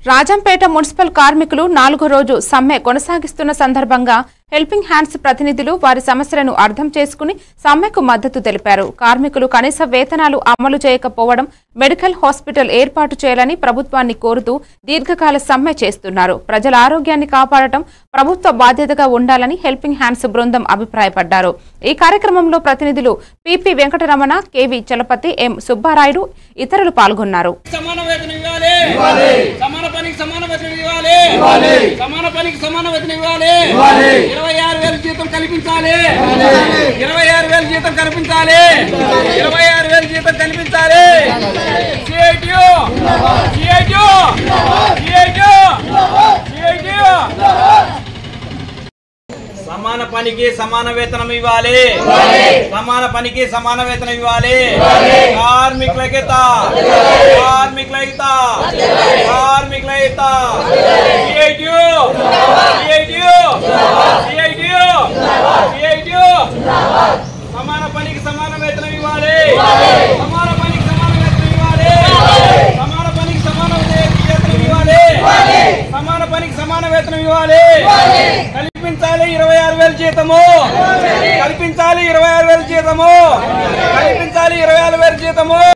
Rajampet municipal కార్మికులు 4వ రోజు సమ్మె కొనసాగిస్తున్న సందర్భంగా హెల్పింగ్ హ్యాండ్స్ ప్రతినిధులు వారి సమస్యలను అర్థం చేసుకుని సమ్మెకు మద్దతు తెలిపారు. కార్మికులు కనీస వేతనాలు అమలు చేయకపోవడం, మెడికల్ హాస్పిటల్ ఏర్పాటు చేయాలని ప్రభుత్వాన్ని కోరుతూ దీర్ఘకాల సమ్మె చేస్తున్నారు. ప్రజల ఆరోగ్యాన్ని కాపాడటం ప్రభుత్వ బాధ్యతగా ఉండాలని హెల్పింగ్ హ్యాండ్స్ బృందం అభిప్రాయపడ్డారు. ఈ కార్యక్రమంలో ప్రతినిధులు పిపి వెంకటరమణ, కెవి చలపతి, ఎం సుబ్బారాయుడు ఇతరులు పాల్గొన్నారు. జీతం కల్పించాలి 26,000 జీతం కల్పించాలి 26,000 జీతం కల్పించాలి సమాన పనికి సమాన వేతనం ఇవ్వాలి సమాన పనికి సమాన వేతనం ఇవ్వాలి కార్మికుల ఐక్యత కార్మికుల ఐక్యత కార్మికుల ఐక్యత సమాన పనికి సమాన వేతనం ఇవ్వాలి సమాన పనికి సమాన వేతనం ఇవ్వాలి సమాన పనికి సమాన వేతనం ఇవ్వాలి సమాన పనికి సమాన వేతనం ఇవ్వాలి కల్పించాలి 26,000 జీతము కల్పించాలి 26,000 జీతము కల్పించాలి 26,000 జీతము